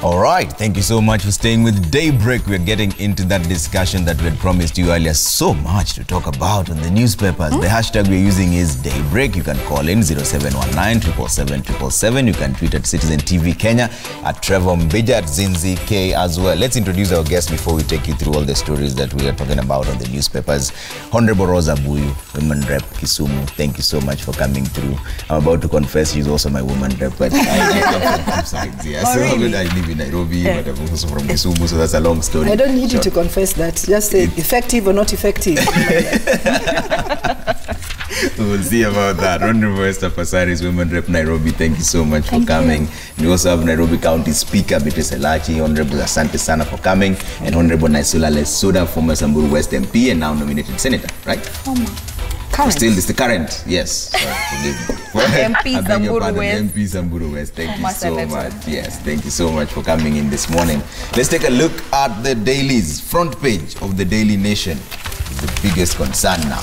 All right, thank you so much for staying with Daybreak. We're getting into that discussion that we had promised you earlier. So much to talk about on the newspapers. The hashtag we're using is Daybreak. You can call in 0719 777 777. You can tweet at Citizen TV Kenya, at Trevor Mbija, at Zinzi K as well. Let's introduce our guest before we take you through all the stories that we are talking about on the newspapers. Honorable Rosa Buyu, Women Rep Kisumu. Thank you so much for coming through. I'm about to confess she's also my woman rep, but I come from two sides. Yeah, so really? I live in Nairobi, but I'm also from Kisumu, so that's a long story. I don't need you to confess that. Just say effective or not effective. We will see about that. Honorable Esther Passaris, Women Rep Nairobi, thank you so much for coming. We also have Nairobi County Speaker Beatrice Elachi. Honorable Asante Sana for coming, and Honorable Naisula Lesuda, former Samburu West MP and now nominated Senator, right? Current. Still, it's the current, yes. MP Samburu West. MP Samburu West. Thank you so much. Yes, thank you so much for coming in this morning. Let's take a look at the dailies. Front page of the Daily Nation is the biggest concern now.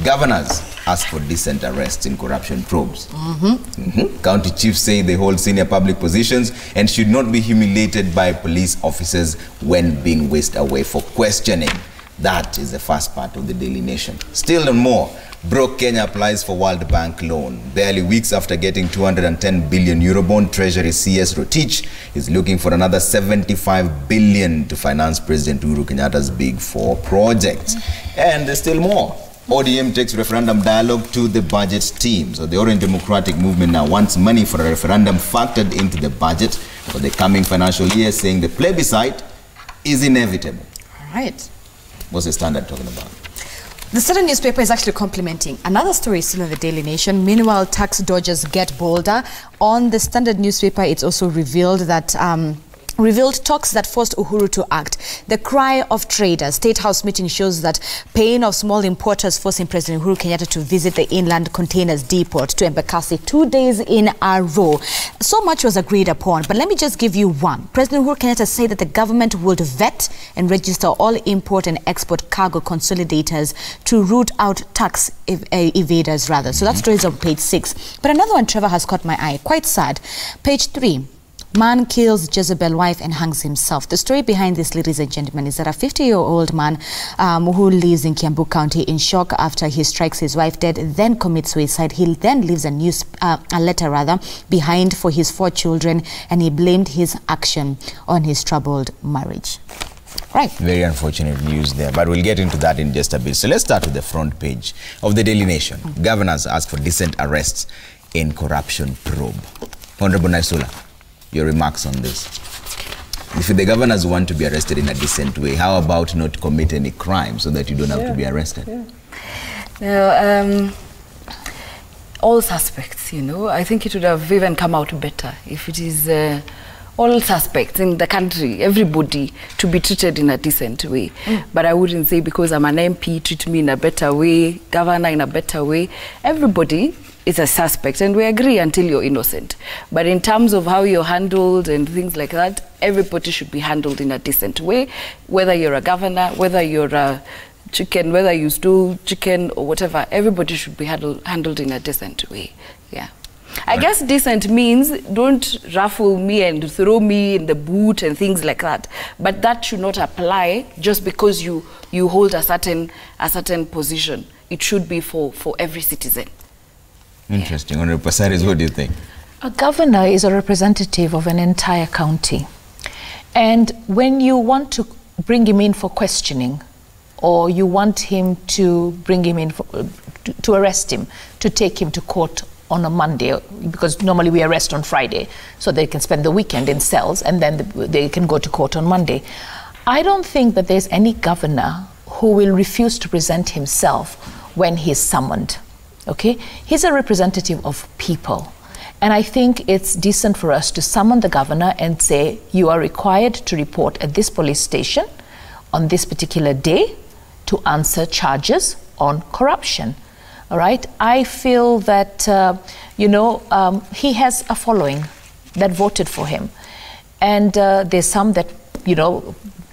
Governors ask for decent arrests in corruption probes. County chiefs say they hold senior public positions and should not be humiliated by police officers when being whisked away for questioning. That is the first part of the Daily Nation. Still and more, broke Kenya applies for World Bank loan. Barely weeks after getting 210 billion Eurobond, Treasury CS Rotich is looking for another 75 billion to finance President Uhuru Kenyatta's Big Four projects. And there's still more. ODM takes referendum dialogue to the budget team. So the Orange Democratic Movement now wants money for a referendum factored into the budget for the coming financial year, saying the plebiscite is inevitable. All right. What's the Standard talking about? The Standard newspaper is actually complimenting another story still in the Daily Nation. Meanwhile, tax dodgers get bolder. On the Standard newspaper, it's also revealed that revealed talks that forced Uhuru to act. The cry of traders. State House meeting shows that pain of small importers forcing President Uhuru Kenyatta to visit the inland containers depot to Embakasi 2 days in a row. So much was agreed upon, but let me just give you one. President Uhuru Kenyatta said that the government would vet and register all import and export cargo consolidators to root out tax evaders rather. So that story is on page 6. But another one, Trevor, has caught my eye. Quite sad. Page 3. Man kills Jezebel wife and hangs himself. The story behind this, ladies and gentlemen, is that a 50-year-old man who lives in Kiambu County in shock after he strikes his wife dead, then commits suicide. He then leaves a letter behind for his 4 children, and he blamed his action on his troubled marriage. Right. Very unfortunate news there, but we'll get into that in just a bit. So let's start with the front page of the Daily Nation. Governors ask for decent arrests in corruption probe. Honorable Naisula, your remarks on this. If the governors want to be arrested in a decent way, how about not commit any crime so that you don't have to be arrested? Now, all suspects, you know, I think it would have even come out better if it is all suspects in the country, everybody, to be treated in a decent way. But I wouldn't say because I'm an MP, treat me in a better way, governor in a better way. Everybody is a suspect, and we agree until you're innocent. But in terms of how you're handled and things like that, everybody should be handled in a decent way, whether you're a governor, whether you're a chicken, whether you steal chicken or whatever, everybody should be handled in a decent way. Yeah. I guess decent means don't ruffle me and throw me in the boot and things like that. But that should not apply just because you hold a certain position. It should be for every citizen. Interesting. Honorable Passaris, what do you think? A governor is a representative of an entire county. And when you want to bring him in for questioning, or you want him to bring him in to arrest him, to take him to court on a Monday, because normally we arrest on Friday, so they can spend the weekend in cells and then they can go to court on Monday. I don't think that there's any governor who will refuse to present himself when he's summoned. Okay, he's a representative of people, and I think it's decent for us to summon the governor and say, you are required to report at this police station on this particular day to answer charges on corruption. All right, I feel that he has a following that voted for him, and there's some that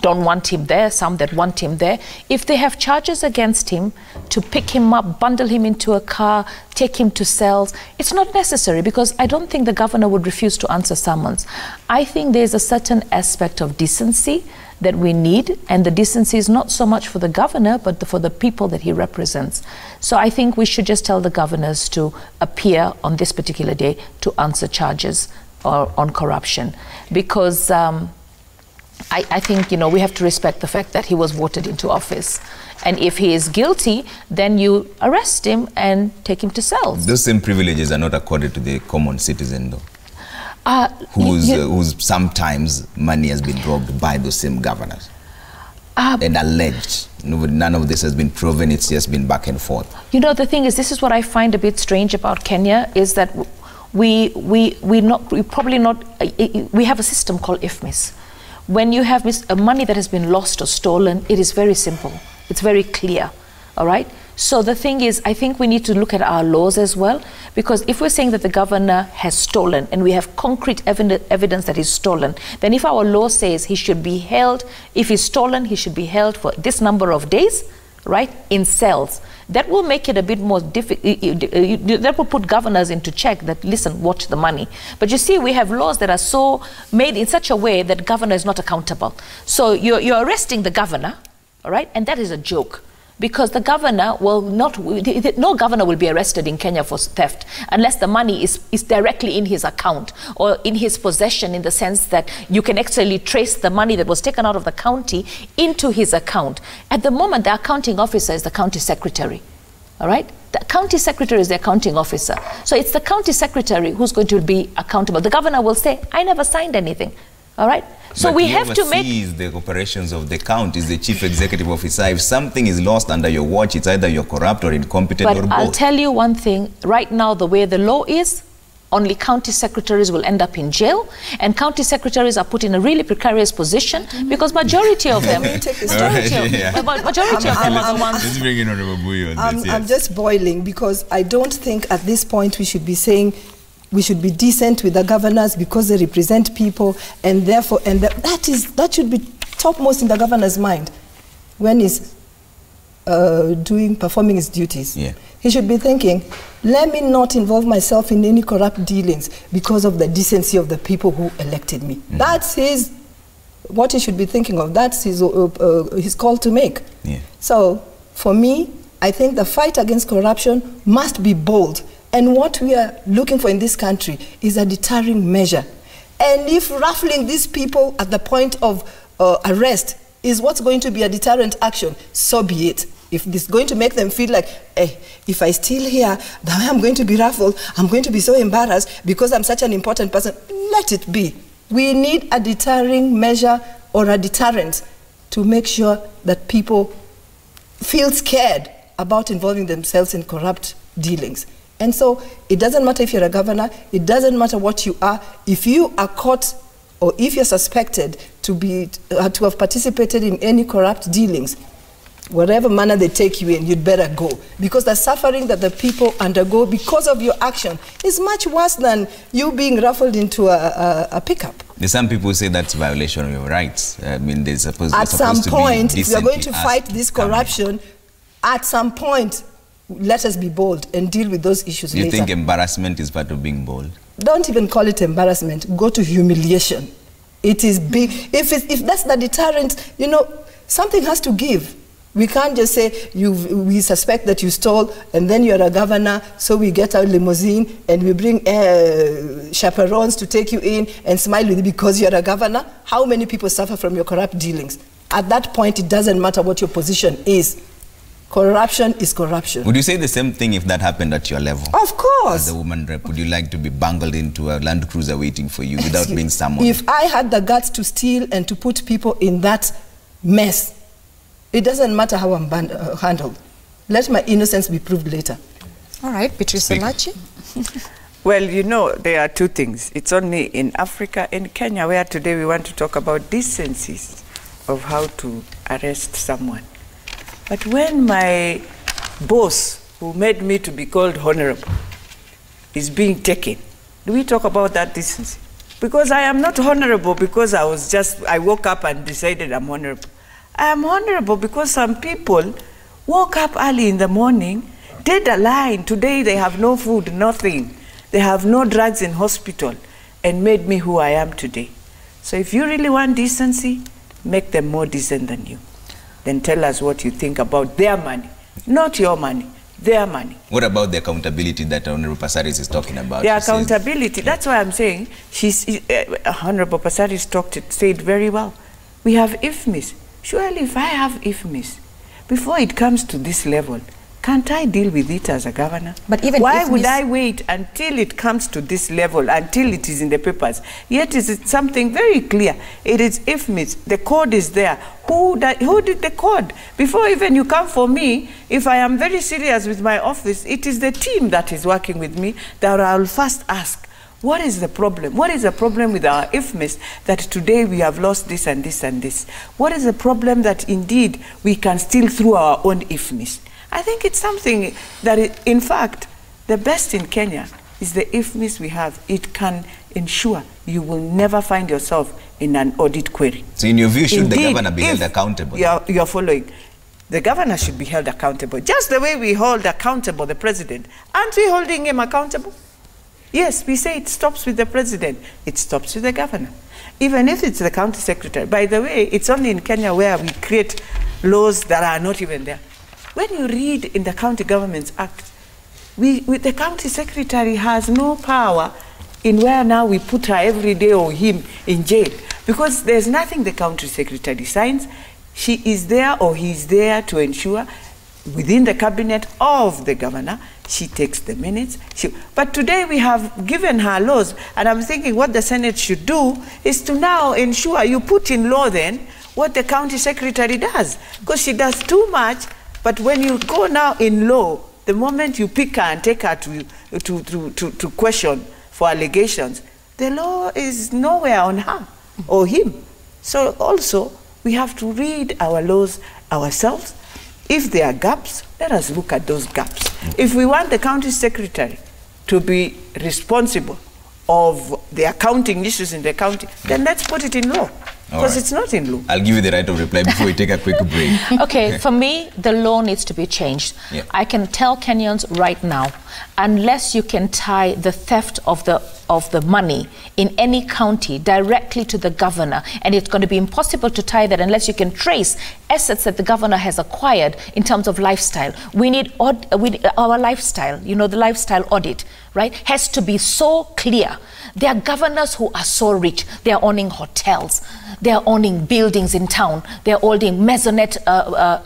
don't want him there, some that want him there. If they have charges against him, to pick him up, bundle him into a car, take him to cells, it's not necessary, because I don't think the governor would refuse to answer summons. I think there's a certain aspect of decency that we need, and the decency is not so much for the governor, but for the people that he represents. So I think we should just tell the governors to appear on this particular day to answer charges on corruption, because I think, we have to respect the fact that he was voted into office. And if he is guilty, then you arrest him and take him to cells. Those same privileges are not accorded to the common citizen, though, whose sometimes money has been robbed by those same governors. And alleged. None of this has been proven, it's just been back and forth. The thing is, this is what I find a bit strange about Kenya, is that we have a system called IFMIS. When you have money that has been lost or stolen, it is very simple. It's very clear, all right? So the thing is, I think we need to look at our laws as well, because if we're saying that the governor has stolen and we have concrete evidence that he's stolen, then if our law says he should be held, if he's stolen, he should be held for this number of days, right, in cells. That will make it a bit more difficult. That will put governors into check that, listen, watch the money. But you see, we have laws that are so made in such a way that governor is not accountable. So you're arresting the governor, all right, and that is a joke. Because the governor will not, no governor will be arrested in Kenya for theft unless the money is directly in his account or in his possession, in the sense that you can actually trace the money that was taken out of the county into his account. At the moment, the accounting officer is the county secretary, all right? The county secretary is the accounting officer. So it's the county secretary who's going to be accountable. The governor will say, I never signed anything, all right? So we have to make the operations of the county is the chief executive officer. If something is lost under your watch, it's either you're corrupt or incompetent or both. But I'll tell you one thing, right now the way the law is, only county secretaries will end up in jail, and county secretaries are put in a really precarious position because majority of them, majority of them are the ones. Let's bring in Honorable Buyo on this. I'm just boiling, because I don't think at this point we should be saying we should be decent with the governors because they represent people, and therefore, that should be topmost in the governor's mind when he's performing his duties. Yeah. He should be thinking, let me not involve myself in any corrupt dealings because of the decency of the people who elected me. Mm. That's what he should be thinking of. That's his call to make. Yeah. So, for me, I think the fight against corruption must be bold. And what we are looking for in this country is a deterring measure. And if ruffling these people at the point of arrest is what's going to be a deterrent action, so be it. If this is going to make them feel like, hey, if I steal here, the way I'm going to be ruffled, I'm going to be so embarrassed because I'm such an important person, let it be. We need a deterring measure or a deterrent to make sure that people feel scared about involving themselves in corrupt dealings. And so it doesn't matter if you're a governor, it doesn't matter what you are. If you are caught or if you're suspected to have participated in any corrupt dealings, whatever manner they take you in, you'd better go. Because the suffering that the people undergo because of your action is much worse than you being ruffled into a pickup. Some people say that's a violation of your rights. I mean, there's supposed at some to point, if we are going to fight this corruption, at some point, let us be bold and deal with those issues later. You think embarrassment is part of being bold? Don't even call it embarrassment. Go to humiliation. It is big. If that's the deterrent, something has to give. We can't just say, we suspect that you stole, and then you're a governor, so we get our limousine, and we bring chaperones to take you in and smile with you because you're a governor. How many people suffer from your corrupt dealings? At that point, it doesn't matter what your position is. Corruption is corruption. Would you say the same thing if that happened at your level? Of course. As a woman rep, would you like to be bungled into a Land Cruiser waiting for you without being summoned? If I had the guts to steal and to put people in that mess, it doesn't matter how I'm handled. Let my innocence be proved later. All right, Beatrice Elachi. Well, there are two things. It's only in Africa, in Kenya, where today we want to talk about decencies of how to arrest someone. But when my boss, who made me to be called honorable, is being taken, do we talk about that decency? Because I am not honorable because I woke up and decided I'm honorable. I am honorable because some people woke up early in the morning, did a line. Today they have no food, nothing. They have no drugs in hospital, and made me who I am today. So if you really want decency, make them more decent than you. Then tell us what you think about their money, not your money, their money. What about the accountability that Honorable Passaris is talking about? The accountability, that's why I'm saying, Honorable Passaris said very well. We have IFMIS. Surely if I have IFMIS, before it comes to this level, can't I deal with it as a governor? But even why would I wait until it comes to this level, until it is in the papers? Yet is it something very clear. It is IFMIS. The code is there. Who did the code? Before even you come for me, if I am very serious with my office, it is the team that is working with me that I will first ask, what is the problem? What is the problem with our IFMIS that today we have lost this and this and this? What is the problem that indeed we can steal through our own IFMIS? I think it's something that, in fact, the best in Kenya is the IFMIS we have. It can ensure you will never find yourself in an audit query. So in your view, should the governor be held accountable? You're following. The governor should be held accountable, just the way we hold accountable the president. Aren't we holding him accountable? Yes, we say it stops with the president. It stops with the governor. Even if it's the county secretary. By the way, it's only in Kenya where we create laws that are not even there. When you read in the County Governments Act, the county secretary has no power in where now we put her every day or him in jail. Because there's nothing the county secretary signs. She is there or he is there to ensure within the cabinet of the governor, she takes the minutes. But today we have given her laws, and I'm thinking what the Senate should do is to now ensure you put in law then what the county secretary does. Because she does too much, but when you go now in law, the moment you pick her and take her to question for allegations, the law is nowhere on her or him. So also, we have to read our laws ourselves. If there are gaps, let us look at those gaps. If we want the county secretary to be responsible of the accounting issues in the county, then let's put it in law. Because it's not in law. I'll give you the right of reply before we take a quick break. Okay, for me, the law needs to be changed. Yeah. I can tell Kenyans right now, unless you can tie the theft of the money in any county directly to the governor, and it's going to be impossible to tie that unless you can trace assets that the governor has acquired in terms of lifestyle. We need our lifestyle, you know, the lifestyle audit, right, has to be so clear. There are governors who are so rich. They are owning hotels. They are owning buildings in town. They are owning maisonette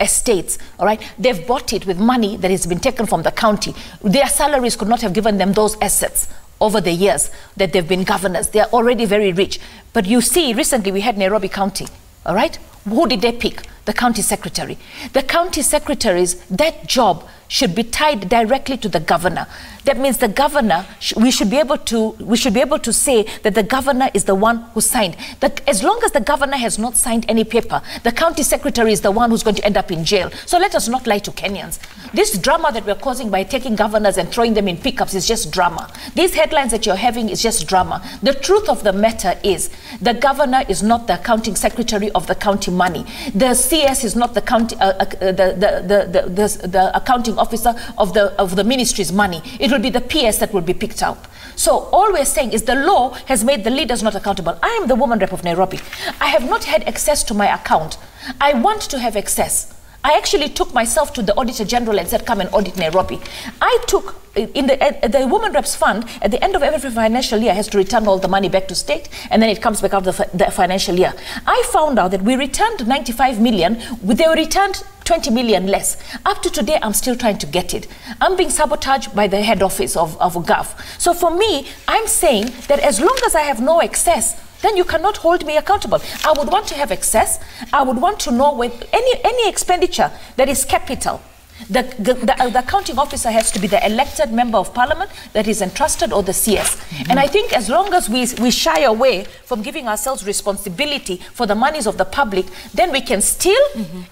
estates, all right? They've bought it with money that has been taken from the county. Their salaries could not have given them those assets over the years that they've been governors. They are already very rich. But you see, recently we had Nairobi County, all right? Who did they pick? The county secretary. The county secretaries, that job should be tied directly to the governor. That means the governor, we should be able to say that the governor is the one who signed. That as long as the governor has not signed any paper, the county secretary is the one who's going to end up in jail. So let us not lie to Kenyans. This drama that we're causing by taking governors and throwing them in pickups is just drama. These headlines that you're having is just drama. The truth of the matter is the governor is not the accounting secretary of the county money. The CS is not the county, the accounting officer of the ministry's money. It will be the PS that will be picked up. So all we're saying is the law has made the leaders not accountable. I am the woman rep of Nairobi. I have not had access to my account. I want to have access. I actually took myself to the Auditor General and said, come and audit Nairobi. I took, in the Women Reps Fund, at the end of every financial year, has to return all the money back to state, and then it comes back out of the financial year. I found out that we returned 95 million, they returned 20 million less. Up to today, I'm still trying to get it. I'm being sabotaged by the head office of GAF. So for me, I'm saying that as long as I have no access, then you cannot hold me accountable. I would want to have access. I would want to know with any expenditure that is capital. The accounting officer has to be the elected member of parliament that is entrusted, or the CS. And I think as long as we shy away from giving ourselves responsibility for the monies of the public, then we can steal,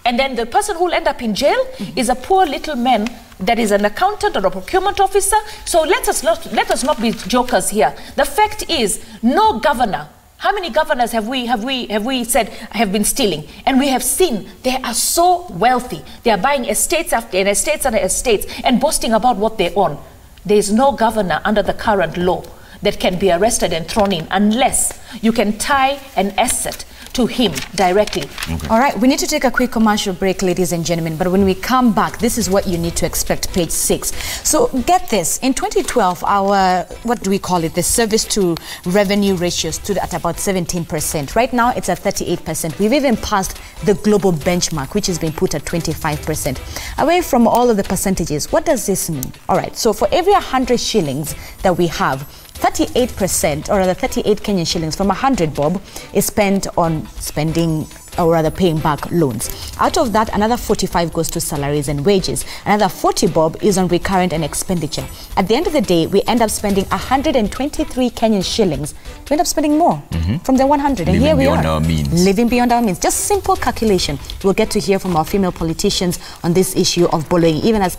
and then the person who will end up in jail is a poor little man there is an accountant or a procurement officer. So let us not be jokers here. The fact is, no governor. How many governors have we said have been stealing? And we have seen they are so wealthy. They are buying estates after estates and estates and boasting about what they own. There is no governor under the current law that can be arrested and thrown in unless you can tie an asset to him directly. Okay. All right, we need to take a quick commercial break, ladies and gentlemen, but when we come back, this is what you need to expect, page 6. So get this, in 2012, our, what do we call it, the service to revenue ratio stood at about 17%. Right now, it's at 38%. We've even passed the global benchmark, which has been put at 25%. Away from all of the percentages, what does this mean? All right, so for every 100 shillings that we have, 38%, or rather 38 Kenyan shillings from 100 bob is spent on spending, or rather paying back loans. Out of that, another 45 goes to salaries and wages. Another 40 bob is on recurrent and expenditure. At the end of the day, we end up spending 123 Kenyan shillings. We end up spending more from the 100. And here we are, living beyond our means. Just simple calculation. We'll get to hear from our female politicians on this issue of borrowing, even as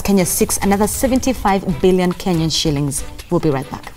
Kenya seeks another 75 billion Kenyan shillings. We'll be right back.